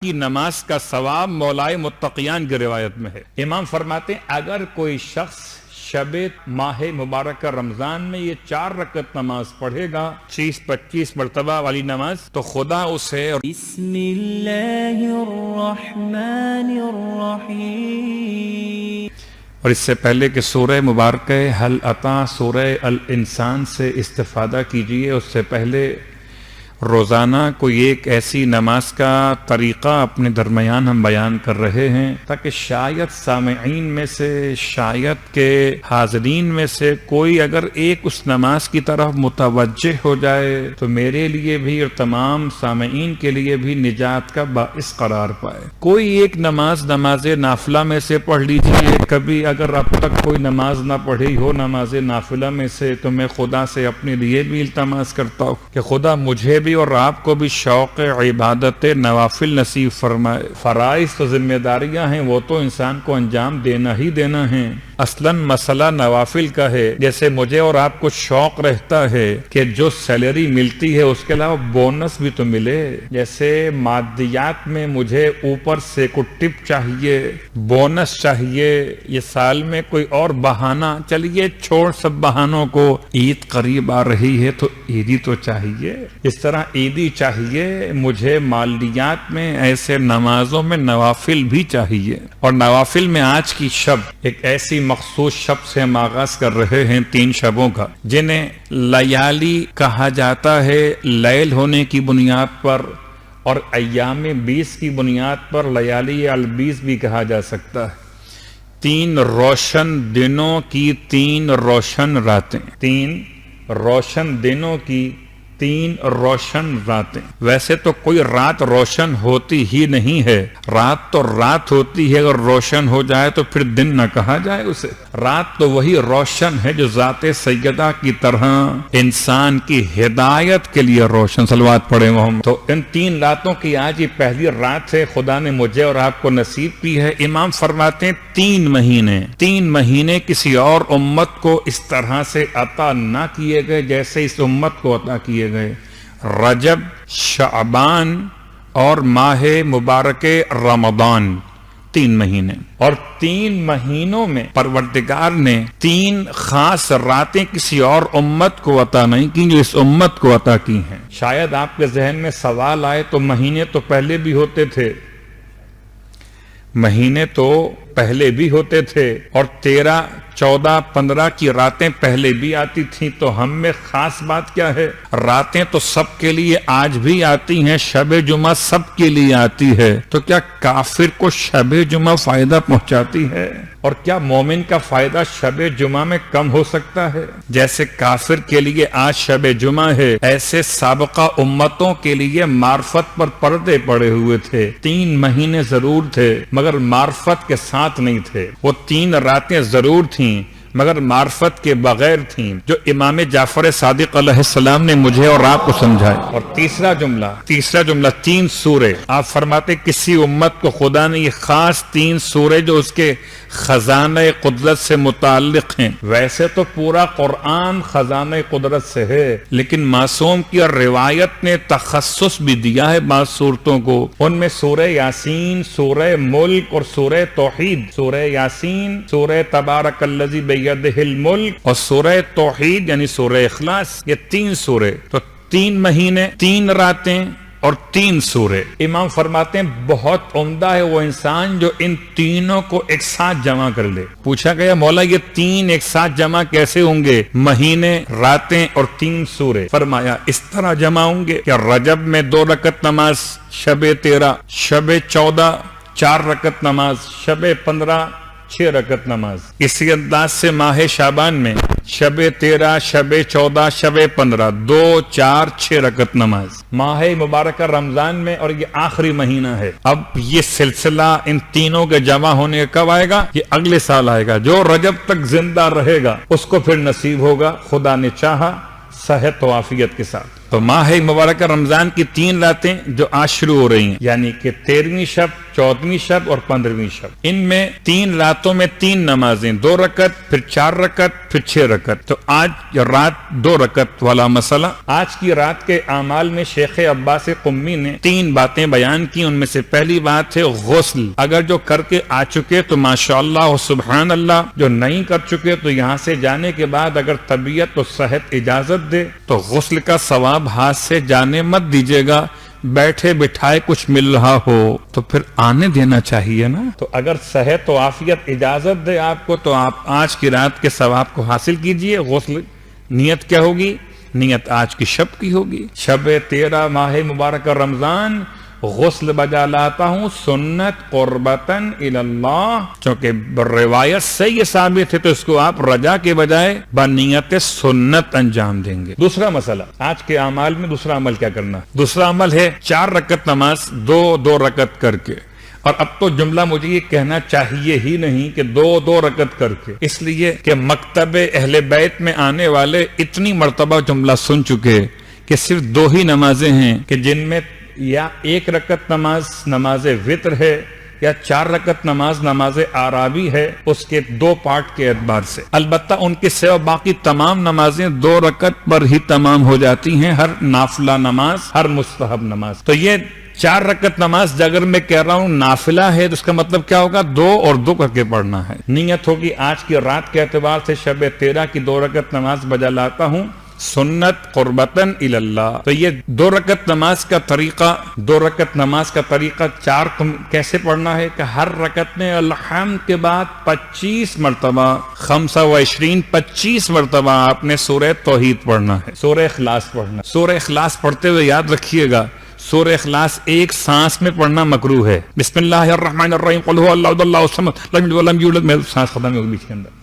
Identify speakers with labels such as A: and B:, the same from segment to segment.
A: کی نماز کا ثواب مولائے متقیان کی روایت میں ہے۔ امام فرماتے ہیں اگر کوئی شخص شب ماہ مبارکہ رمضان میں یہ 4 رکعت نماز پڑھے گا 25 مرتبہ والی نماز، تو خدا اسے
B: بسم اللہ الرحمن الرحیم۔
A: اور اس سے پہلے کہ سورہ مبارکہ حل عطا سورہ الانسان سے استفادہ کیجئے، اس سے پہلے روزانہ کوئی ایک ایسی نماز کا طریقہ اپنے درمیان ہم بیان کر رہے ہیں تاکہ شاید سامعین میں سے، شاید کے حاضرین میں سے کوئی اگر ایک اس نماز کی طرف متوجہ ہو جائے تو میرے لیے بھی اور تمام سامعین کے لیے بھی نجات کا باعث قرار پائے۔ کوئی ایک نماز نافلہ میں سے پڑھ لیجئے۔ کبھی اگر اب تک کوئی نماز نہ پڑھی ہو نماز نافلہ میں سے، تو میں خدا سے اپنے لیے بھی التماس کرتا ہوں کہ خدا مجھے بھی اور آپ کو بھی شوق عبادت نوافل نصیب فرمائے۔ فرائض تو ذمہ داریاں ہیں، وہ تو انسان کو انجام دینا ہی دینا ہے۔ اصلاً مسئلہ نوافل کا ہے۔ جیسے مجھے اور آپ کو شوق رہتا ہے کہ جو سیلری ملتی ہے اس کے علاوہ بونس بھی تو ملے، جیسے مادیات میں مجھے اوپر سے کوئی ٹپ چاہیے، بونس چاہیے، یہ سال میں کوئی اور بہانہ، چلیے چھوڑ سب بہانوں کو، عید قریب آ رہی ہے تو عیدی تو چاہیے، اس طرح عیدی چاہیے، مجھے مالیات میں ایسے نمازوں میں نوافل بھی چاہیے۔ اور نوافل میں آج کی شب ایک ایسی مخصوص شب سے ہم آغاز کر رہے ہیں 3 شبوں کا، جنہیں لیالی کہا جاتا ہے لیل ہونے کی بنیاد پر، اور ایام 20 کی بنیاد پر لیالی البیس بھی کہا جا سکتا ہے۔ 3 روشن دنوں کی 3 روشن راتیں، 3 روشن دنوں کی 3 روشن راتیں۔ ویسے تو کوئی رات روشن ہوتی ہی نہیں ہے، رات تو رات ہوتی ہے، اگر روشن ہو جائے تو پھر دن نہ کہا جائے اسے۔ رات تو وہی روشن ہے جو ذات سیدہ کی طرح انسان کی ہدایت کے لیے روشن۔ صلوات پڑھیں ہم تو ان 3 راتوں کی آج یہ پہلی رات ہے، خدا نے مجھے اور آپ کو نصیب کی ہے۔ امام فرماتے ہیں 3 مہینے کسی اور امت کو اس طرح سے عطا نہ کیے گئے جیسے اس امت کو عطا کیے گئے۔ رجب، شعبان اور ماہ مبارک رمضان، 3 مہینے، اور 3 مہینوں میں پروردگار نے 3 خاص راتیں کسی اور امت کو عطا نہیں کی جو اس امت کو عطا کی ہیں۔ شاید آپ کے ذہن میں سوال آئے تو مہینے تو پہلے بھی ہوتے تھے، مہینے تو پہلے بھی ہوتے تھے، اور 13، 14، 15 کی راتیں پہلے بھی آتی تھیں، تو ہم میں خاص بات کیا ہے؟ راتیں تو سب کے لیے آج بھی آتی ہیں، شب جمعہ سب کے لیے آتی ہے، تو کیا کافر کو شب جمعہ فائدہ پہنچاتی ہے؟ اور کیا مومن کا فائدہ شب جمعہ میں کم ہو سکتا ہے؟ جیسے کافر کے لیے آج شب جمعہ ہے، ایسے سابقہ امتوں کے لیے معرفت پر پردے پڑے ہوئے تھے۔ 3 مہینے ضرور تھے مگر معرفت کے ساتھ نہیں تھے، وہ 3 راتیں ضرور تھیں مگر معرفت کے بغیر تھیں، جو امام جعفر صادق علیہ السلام نے مجھے اور آپ کو سمجھائے۔ اور تیسرا جملہ 3 سورے، آپ فرماتے کسی امت کو خدا نے یہ خاص 3 سورے جو اس کے خزانہ قدرت سے متعلق ہیں۔ ویسے تو پورا قرآن خزانہ قدرت سے ہے، لیکن معصوم کی اور روایت نے تخصص بھی دیا ہے بعض صورتوں کو، ان میں سورہ یاسین، سورہ ملک اور سورہ توحید۔ سورہ یاسین، سورہ تبارک الذی بیدہ الملک اور سورہ توحید یعنی سورہ اخلاص، یہ 3 سورے، تو 3 مہینے، 3 راتیں اور 3 سورے۔ امام فرماتے ہیں بہت عمدہ ہے وہ انسان جو ان تینوں کو ایک ساتھ جمع کر لے۔ پوچھا گیا مولا یہ 3 ایک ساتھ جمع کیسے ہوں گے؟ مہینے، راتیں اور 3 سورے۔ فرمایا اس طرح جمع ہوں گے کہ رجب میں 2 رکعت نماز، شب 13، شب 14 4 رکعت نماز، شب 15 6 رکعت نماز۔ اسی انداز سے ماہ شعبان میں شب 13، شب 14، شب 15 2 4 6 رکعت نماز۔ ماہ مبارکہ رمضان میں، اور یہ آخری مہینہ ہے، اب یہ سلسلہ ان تینوں کے جمع ہونے کا کب آئے گا؟ یہ اگلے سال آئے گا۔ جو رجب تک زندہ رہے گا اس کو پھر نصیب ہوگا، خدا نے چاہا، صحت و عافیت کے ساتھ۔ تو ماہ مبارکہ رمضان کی 3 راتیں جو آج شروع ہو رہی ہیں، یعنی کہ 13ویں شب، 14ویں شب اور 15ویں شب، ان میں 3 راتوں میں 3 نمازیں، 2 رکعت، پھر 4 رکعت، پھر 6 رکعت۔ تو آج رات 2 رکعت والا مسئلہ، آج کی رات کے اعمال میں شیخ عباس قمی نے 3 باتیں بیان کی۔ ان میں سے پہلی بات ہے غسل، اگر جو کر کے آ چکے تو ماشاءاللہ و سبحان اللہ، جو نہیں کر چکے تو یہاں سے جانے کے بعد اگر طبیعت و صحت اجازت دے تو غسل کا ثواب ہاتھ سے جانے مت دیجیے گا، بیٹھے بٹھائے کچھ مل رہا ہو تو پھر آنے دینا چاہیے نا۔ تو اگر صحت و عافیت اجازت دے آپ کو تو آپ آج کی رات کے ثواب کو حاصل کیجئے۔ غسل نیت کیا ہوگی؟ نیت آج کی شب کی ہوگی، شب 13 ماہ مبارکہ رمضان، غسل بجا لاتا ہوں سنت قربتن اللہ، چونکہ روایت سے یہ ثابت ہے تو اس کو آپ رجا کے بجائے بنیت سنت انجام دیں گے۔ دوسرا مسئلہ، آج کے اعمال میں دوسرا عمل کیا کرنا؟ دوسرا عمل ہے 4 رکعت نماز 2 رکعت کر کے۔ اور اب تو جملہ مجھے یہ کہنا چاہیے ہی نہیں کہ 2 رکعت کر کے، اس لیے کہ مکتب اہل بیت میں آنے والے اتنی مرتبہ جملہ سن چکے کہ صرف 2 ہی نمازیں ہیں کہ جن میں یا 1 رکعت نماز وطر ہے، یا 4 رکعت نماز آرابی ہے، اس کے 2 پارٹ کے اعتبار سے۔ البتہ ان کے سوا باقی تمام نمازیں 2 رکعت پر ہی تمام ہو جاتی ہیں، ہر نافلہ نماز، ہر مستحب نماز۔ تو یہ 4 رکعت نماز اگر میں کہہ رہا ہوں نافلہ ہے تو اس کا مطلب کیا ہوگا؟ 2 اور 2 کر کے پڑھنا ہے۔ نیت ہوگی آج کی رات کے اعتبار سے شب 13 کی 2 رکعت نماز بجا لاتا ہوں سنت قربتن اللہ۔ تو یہ 2 رکعت نماز کا طریقہ، 2 رکعت نماز کا طریقہ 4 کیسے پڑھنا ہے کہ ہر رکعت میں الحمد کے بعد 25 مرتبہ 25 مرتبہ آپ نے سورہ توحید پڑھنا ہے، سورہ اخلاص پڑھنا ہے۔ سورہ اخلاص پڑھتے ہوئے یاد رکھیے گا سورہ اخلاص ایک سانس میں پڑھنا مکروہ ہے۔ بسم اللہ الرحمن الرحیم قل هو اللہ اللہ الصمد لم یلد ولم یولد، میں سانس ختم ہو گئی بیچ کے اندر،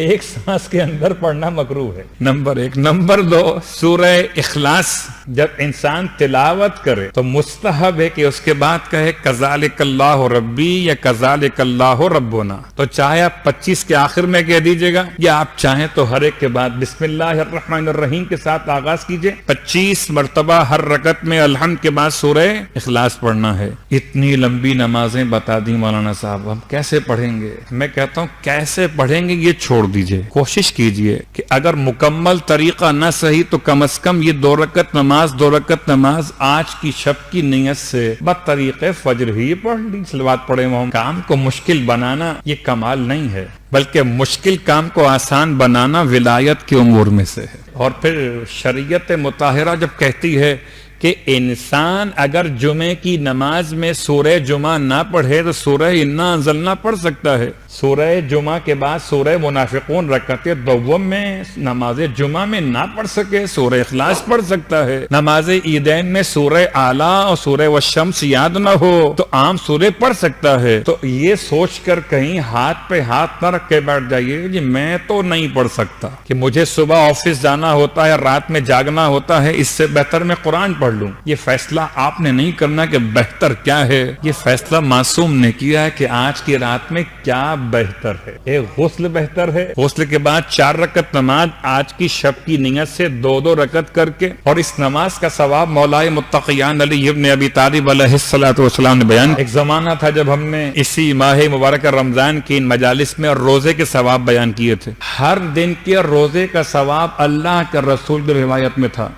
A: ایک سانس کے اندر پڑھنا مکروہ ہے، نمبر 1۔ نمبر 2، سورہ اخلاص جب انسان تلاوت کرے تو مستحب ہے کہ اس کے بعد کہے کذالک اللہ ربی یا کذالک اللہ ربنا۔ تو چاہے آپ 25 کے آخر میں کہہ دیجئے گا یا آپ چاہیں تو ہر ایک کے بعد بسم اللہ الرحمن الرحیم کے ساتھ آغاز کیجئے۔ 25 مرتبہ ہر رکعت میں الحمد کے بعد سورہ اخلاص پڑھنا ہے۔ اتنی لمبی نمازیں بتا دی مولانا صاحب، ہم کیسے پڑھیں گے؟ میں کہتا ہوں کیسے پڑھیں گے یہ چھوڑ دیجئے، کوشش کیجئے کہ اگر مکمل طریقہ نہ صحیح تو کم از کم یہ 2 رکعت نماز آج کی شب کی نیت سے بطریق فجر ہی پڑھ لی، صلوات پڑھے ہوں۔ کام کو مشکل بنانا یہ کمال نہیں ہے، بلکہ مشکل کام کو آسان بنانا ولایت کے امور میں سے ہے۔ اور پھر شریعت مطہرہ جب کہتی ہے کہ انسان اگر جمعے کی نماز میں سورہ جمعہ نہ پڑھے تو سورہ انا انزلنا پڑھ سکتا ہے۔ سورہ جمعہ کے بعد سورہ منافقون رکعت دوم میں نماز جمعہ میں نہ پڑھ سکے، سورہ اخلاص پڑھ سکتا ہے۔ نماز عیدین میں سورہ اعلیٰ اور سورہ والشمس یاد نہ ہو تو عام سورہ پڑھ سکتا ہے۔ تو یہ سوچ کر کہیں ہاتھ پہ ہاتھ نہ رکھ کے بیٹھ جائیے جی میں تو نہیں پڑھ سکتا، کہ مجھے صبح آفس جانا ہوتا ہے، رات میں جاگنا ہوتا ہے، اس سے بہتر میں قرآن پڑھ لوں۔ یہ فیصلہ آپ نے نہیں کرنا کہ بہتر کیا ہے، یہ فیصلہ معصوم نے کیا ہے کہ آج کی رات میں کیا بہتر ہے۔ ایک غسل بہتر ہے، غسل کے بعد 4 رکعت نماز آج کی شب کی نیت سے 2 رکعت کر کے، اور اس نماز کا ثواب مولائے متقیان علی ابن ابی طالب علیہ الصلوۃ والسلام نے بیان۔ ایک زمانہ تھا جب ہم نے اسی ماہ مبارکہ رمضان کی ان مجالس میں روزے کے ثواب بیان کیے تھے۔ ہر دن کے روزے کا ثواب اللہ کے رسول کی روایت میں تھا،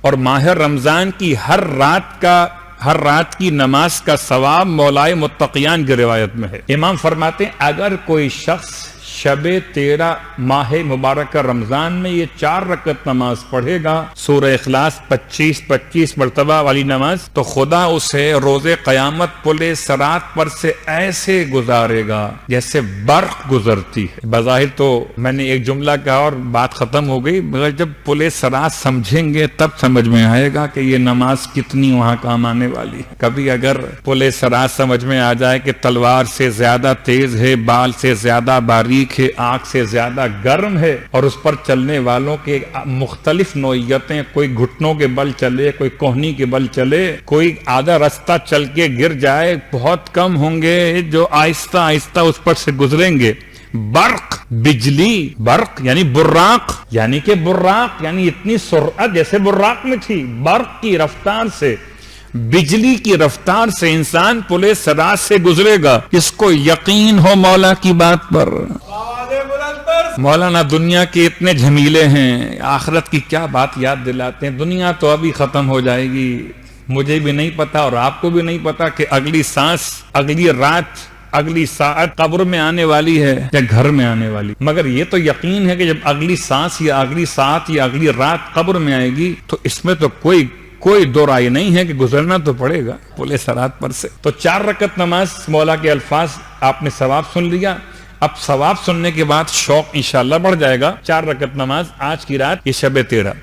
A: اور ماہ رمضان کی ہر رات کی نماز کا ثواب مولائے متقیان کی روایت میں ہے۔ امام فرماتے ہیں اگر کوئی شخص شب 13 ماہ مبارکہ رمضان میں یہ 4 رکعت نماز پڑھے گا، سورہ اخلاص 25 مرتبہ والی نماز، تو خدا اسے روز قیامت پل صراط پر سے ایسے گزارے گا جیسے برق گزرتی ہے۔ بظاہر تو میں نے ایک جملہ کہا اور بات ختم ہو گئی، مگر جب پل صراط سمجھیں گے تب سمجھ میں آئے گا کہ یہ نماز کتنی وہاں کام آنے والی ہے۔ کبھی اگر پل صراط سمجھ میں آ جائے کہ تلوار سے زیادہ تیز ہے، بال سے زیادہ باریک ہے، آگ سے زیادہ گرم ہے، اور اس پر چلنے والوں کے مختلف نوعیتیں، کوئی گھٹنوں کے بل چلے، کوئی کوہنی کے بل چلے، کوئی آدھا رستہ چل کے گر جائے، بہت کم ہوں گے جو آہستہ آہستہ اس پر سے گزریں گے۔ برق بجلی، برق یعنی براق، یعنی کہ براق یعنی اتنی سرعت جیسے براق میں تھی، برق کی رفتار سے، بجلی کی رفتار سے انسان پلے صراط سے گزرے گا، اس کو یقین ہو مولا کی بات پر۔ مولانا دنیا کے اتنے جھمیلے ہیں، آخرت کی کیا بات یاد دلاتے ہیں۔ دنیا تو ابھی ختم ہو جائے گی، مجھے بھی نہیں پتا اور آپ کو بھی نہیں پتا کہ اگلی سانس، اگلی رات، اگلی ساعت قبر میں آنے والی ہے یا گھر میں آنے والی، مگر یہ تو یقین ہے کہ جب اگلی سانس یا اگلی ساعت یا اگلی رات قبر میں آئے گی تو اس میں تو کوئی دو رائے نہیں ہے کہ گزرنا تو پڑے گا پلے صراط پر سے۔ تو 4 رکعت نماز، مولا کے الفاظ آپ نے ثواب سن لیا، اب ثواب سننے کے بعد شوق انشاءاللہ بڑھ جائے گا۔ 4 رکعت نماز آج کی رات، یہ شب 13۔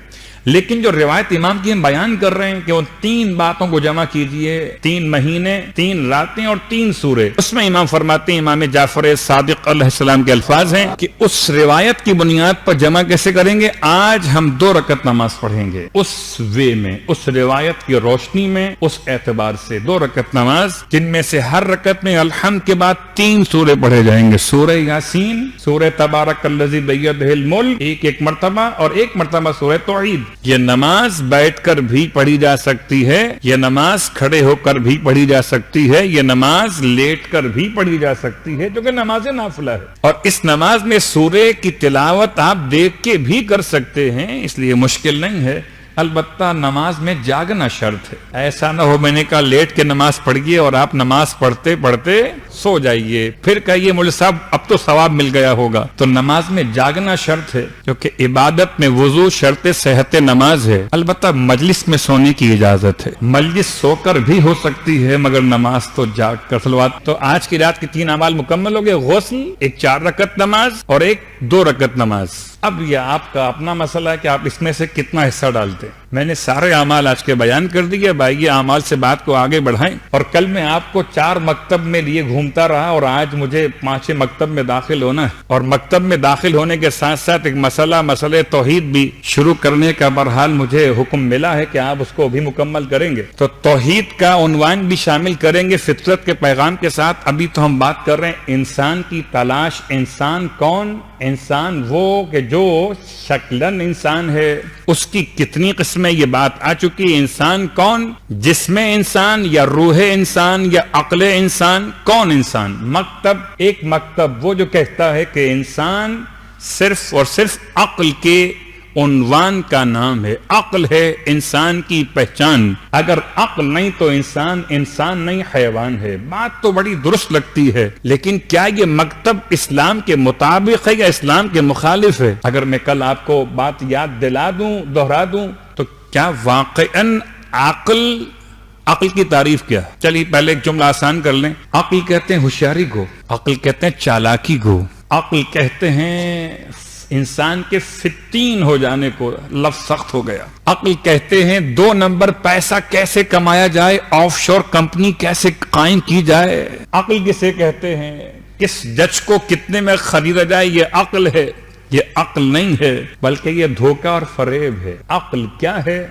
A: لیکن جو روایت امام کی ہم بیان کر رہے ہیں کہ ان 3 باتوں کو جمع کیجئے، 3 مہینے، 3 راتیں اور 3 سورے، اس میں امام فرماتے ہیں، امام جعفر صادق علیہ السلام کے الفاظ ہیں کہ اس روایت کی بنیاد پر جمع کیسے کریں گے؟ آج ہم 2 رکعت نماز پڑھیں گے اس وے میں، اس روایت کی روشنی میں، اس اعتبار سے 2 رکعت نماز، جن میں سے ہر رکعت میں الحمد کے بعد 3 سورے پڑھے جائیں گے، سورہ یاسین، سورہ تبارک الذی بیدہ الملک ایک مرتبہ، اور 1 مرتبہ سورہ توحید۔ یہ نماز بیٹھ کر بھی پڑھی جا سکتی ہے، یہ نماز کھڑے ہو کر بھی پڑھی جا سکتی ہے، یہ نماز لیٹ کر بھی پڑھی جا سکتی ہے، جو کہ نماز نافلہ ہے۔ اور اس نماز میں سورے کی تلاوت آپ دیکھ کے بھی کر سکتے ہیں، اس لیے مشکل نہیں ہے، البتہ نماز میں جاگنا شرط ہے۔ ایسا نہ ہو میں نے کہا لیٹ کے نماز پڑھیے اور آپ نماز پڑھتے پڑھتے سو جائیے، پھر کہیے مولوی صاحب اب تو ثواب مل گیا ہوگا۔ تو نماز میں جاگنا شرط ہے، کیونکہ عبادت میں وضو شرط صحت نماز ہے۔ البتہ مجلس میں سونے کی اجازت ہے، مجلس سو کر بھی ہو سکتی ہے، مگر نماز تو جاگ کر سلوات۔ تو آج کی رات کے 3 اعمال مکمل ہو گئے، غسل، 1 4 رکعت نماز اور 1 2 رکعت نماز۔ اب یہ آپ کا اپنا مسئلہ ہے کہ آپ اس میں سے کتنا حصہ ڈالتے ہیں۔ میں نے سارے اعمال آج کے بیان کر دیے، بھائی یہ اعمال سے بات کو آگے بڑھائیں۔ اور کل میں آپ کو 4 مکتب میں لیے گھومتا رہا اور آج مجھے 5 مکتب میں داخل ہونا ہے، اور مکتب میں داخل ہونے کے ساتھ ساتھ ایک مسئلہ توحید بھی شروع کرنے کا بہرحال مجھے حکم ملا ہے کہ آپ اس کو بھی مکمل کریں گے۔ تو توحید کا عنوان بھی شامل کریں گے فطرت کے پیغام کے ساتھ۔ ابھی تو ہم بات کر رہے ہیں انسان کی تلاش، انسان کون؟ انسان وہ کہ جو شکلاً انسان ہے، اس کی کتنی قسمیں یہ بات آ چکی۔ انسان کون؟ جسم انسان یا روح انسان یا عقل انسان؟ کون انسان؟ مکتب، ایک مکتب وہ جو کہتا ہے کہ انسان صرف اور صرف عقل کے عنوان کا نام ہے، عقل ہے انسان کی پہچان، اگر عقل نہیں تو انسان نہیں، حیوان ہے۔ بات تو بڑی درست لگتی ہے، لیکن کیا یہ مکتب اسلام کے مطابق ہے یا اسلام کے مخالف ہے؟ اگر میں کل آپ کو بات یاد دلا دوں، دہرا دوں، تو کیا واقعاً عقل کی تعریف کیا؟ چلیے پہلے ایک جملہ آسان کر لیں۔ عقل کہتے ہیں ہوشیاری کو، عقل کہتے ہیں چالاکی کو، عقل کہتے ہیں انسان کے فتین ہو جانے کو، لفظ سخت ہو گیا۔ عقل کہتے ہیں 2 نمبر پیسہ کیسے کمایا جائے، آف شور کمپنی کیسے قائم کی جائے۔ عقل کسے کہتے ہیں؟ کس جج کو کتنے میں خریدا جائے، یہ عقل ہے۔ یہ عقل نہیں ہے، بلکہ یہ دھوکہ اور فریب ہے۔ عقل کیا ہے؟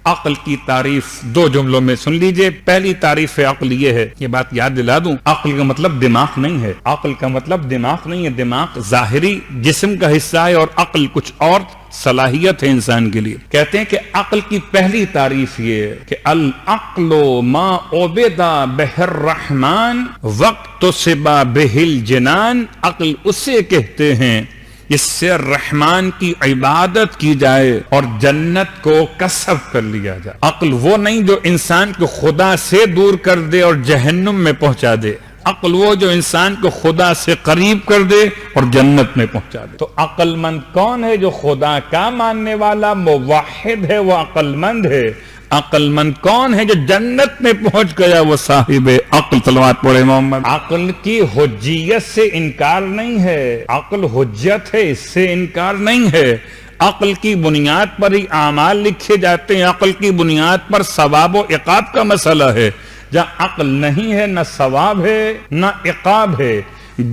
A: عقل کی تعریف 2 جملوں میں سن لیجئے۔ پہلی تعریف عقل یہ ہے، یہ بات یاد دلا دوں، عقل کا مطلب دماغ نہیں ہے، عقل کا مطلب دماغ نہیں ہے، دماغ ظاہری جسم کا حصہ ہے اور عقل کچھ اور صلاحیت ہے انسان کے لیے۔ کہتے ہیں کہ عقل کی پہلی تعریف یہ ہے کہ العقل ما عبد بہ الرحمن وقت سبا بہ الجنان، عقل اسے کہتے ہیں اس سے رحمان کی عبادت کی جائے اور جنت کو کسب کر لیا جائے۔ عقل وہ نہیں جو انسان کو خدا سے دور کر دے اور جہنم میں پہنچا دے، عقل وہ جو انسان کو خدا سے قریب کر دے اور جنت میں پہنچا دے۔ تو عقل مند کون ہے؟ جو خدا کا ماننے والا موحد ہے، وہ عقل مند ہے۔ عقل مند کون ہے؟ جو جنت میں پہنچ گیا، وہ صاحب عقل۔ صلوات پڑھے محمد۔ عقل کی حجیت سے انکار نہیں ہے، عقل حجت ہے، اس سے انکار نہیں ہے۔ عقل کی بنیاد پر ہی اعمال لکھے جاتے ہیں، عقل کی بنیاد پر ثواب و عقاب کا مسئلہ ہے۔ جہاں عقل نہیں ہے، نہ ثواب ہے نہ عقاب ہے۔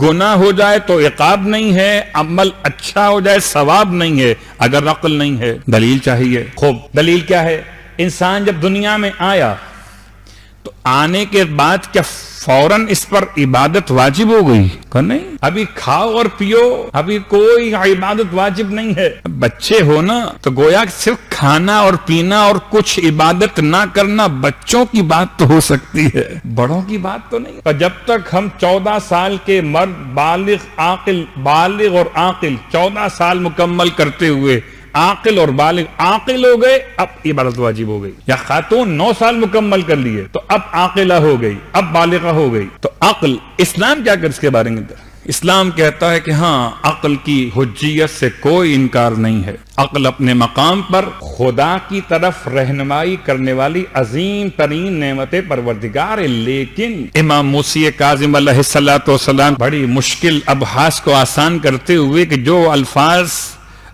A: گناہ ہو جائے تو عقاب نہیں ہے، عمل اچھا ہو جائے ثواب نہیں ہے، اگر عقل نہیں ہے۔ دلیل چاہیے۔ خوب، دلیل کیا ہے؟ انسان جب دنیا میں آیا تو آنے کے بعد کیا فوراً اس پر عبادت واجب ہو گئی؟ کہ نہیں، ابھی کھاؤ اور پیو، ابھی کوئی عبادت واجب نہیں ہے۔ بچے ہو نا تو گویا صرف کھانا اور پینا اور کچھ عبادت نہ کرنا بچوں کی بات تو ہو سکتی ہے، بڑوں کی بات تو نہیں۔ اور جب تک ہم 14 سال کے مرد بالغ اور عاقل 14 سال مکمل کرتے ہوئے عاقل اور بالغ عاقل ہو گئے، اب عبادت واجب ہو گئی۔ یا خاتون 9 سال مکمل کر لیے تو اب عاقلہ ہو گئی، اب بالغہ ہو گئی۔ تو عقل، اسلام کیا کر اس کے بارے میں؟ اسلام کہتا ہے کہ ہاں، عقل کی حجیت سے کوئی انکار نہیں ہے۔ عقل اپنے مقام پر خدا کی طرف رہنمائی کرنے والی عظیم ترین نعمت پروردگار ہے، لیکن امام موسی کاظم علیہ السلام بڑی مشکل ابحاث کو آسان کرتے ہوئے کہ جو الفاظ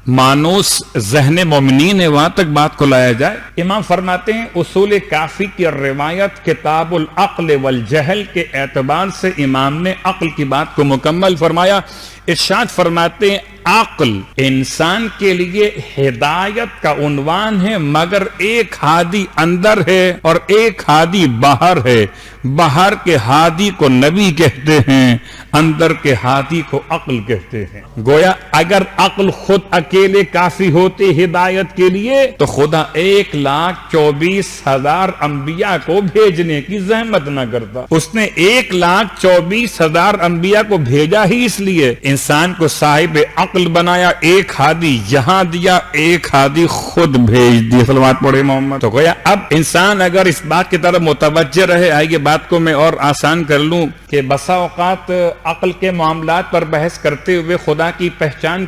A: مانوس ذہن مومنین ہے وہاں تک بات کو لایا جائے، امام فرماتے ہیں اصول کافی کی روایت کتاب العقل والجہل کے اعتبار سے امام نے عقل کی بات کو مکمل فرمایا۔ ارشاد فرماتے ہیں عقل انسان کے لیے ہدایت کا عنوان ہے، مگر ایک ہادی اندر ہے اور ایک ہادی باہر ہے۔ باہر کے ہادی کو نبی کہتے ہیں، اندر کے ہادی کو عقل کہتے ہیں۔ گویا اگر عقل خود اکیلے کافی ہوتے ہدایت کے لیے تو خدا 1,24,000 انبیاء کو بھیجنے کی زحمت نہ کرتا۔ اس نے 1,24,000 انبیاء کو بھیجا ہی اس لیے انسان کو صاحب عقل بنایا، ایک ہادی یہاں دیا، ایک ہادی خود بھیج دیا۔ صلوات پڑھے محمد۔ تو گویا اب انسان اگر اس بات کی طرف متوجہ رہے، آئیے بات کو میں اور آسان کر لوں کہ بسا اوقات عقل کے معاملات پر بحث کرتے ہوئے خدا کی پہچان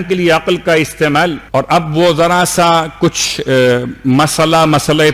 A: کے لیے عقل کا استعمال، اور اب وہ ذرا سا کچھ مسئلہ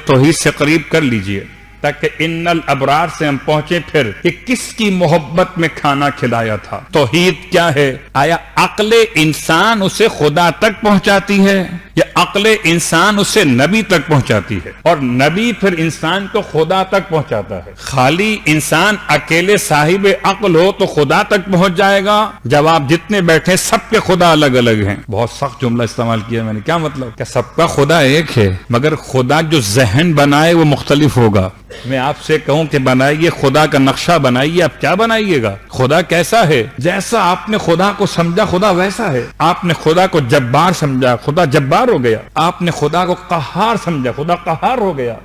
A: توحید سے قریب کر لیجئے تاکہ ان الابرار سے ہم پہنچے پھر کہ کس کی محبت میں کھانا کھلایا تھا۔ توحید کیا ہے؟ آیا عقل انسان اسے خدا تک پہنچاتی ہے یا عقل انسان اسے نبی تک پہنچاتی ہے اور نبی پھر انسان کو خدا تک پہنچاتا ہے؟ خالی انسان اکیلے صاحب عقل ہو تو خدا تک پہنچ جائے گا؟ جواب جتنے بیٹھے سب کے خدا الگ الگ ہیں۔ بہت سخت جملہ استعمال کیا میں نے، کیا مطلب؟ کہ سب کا خدا ایک ہے مگر خدا جو ذہن بنائے وہ مختلف ہوگا۔ میں آپ سے کہوں کہ بنائیے خدا کا نقشہ بنائیے، آپ کیا بنائیے گا؟ خدا کیسا ہے؟ جیسا آپ نے خدا کو سمجھا خدا ویسا ہے۔ آپ نے خدا کو جبار سمجھا، خدا جبار ہو گیا۔ آپ نے خدا کو قہار سمجھا، خدا قہار ہو گیا۔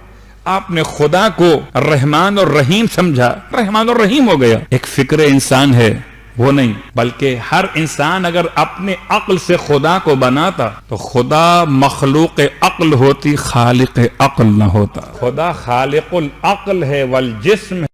A: آپ نے خدا کو رحمان اور رحیم سمجھا، رحمان اور رحیم ہو گیا۔ ایک فکر انسان ہے وہ نہیں، بلکہ ہر انسان اگر اپنے عقل سے خدا کو بناتا تو خدا مخلوق عقل ہوتی، خالق عقل نہ ہوتا۔ خدا خالق العقل ہے والجسم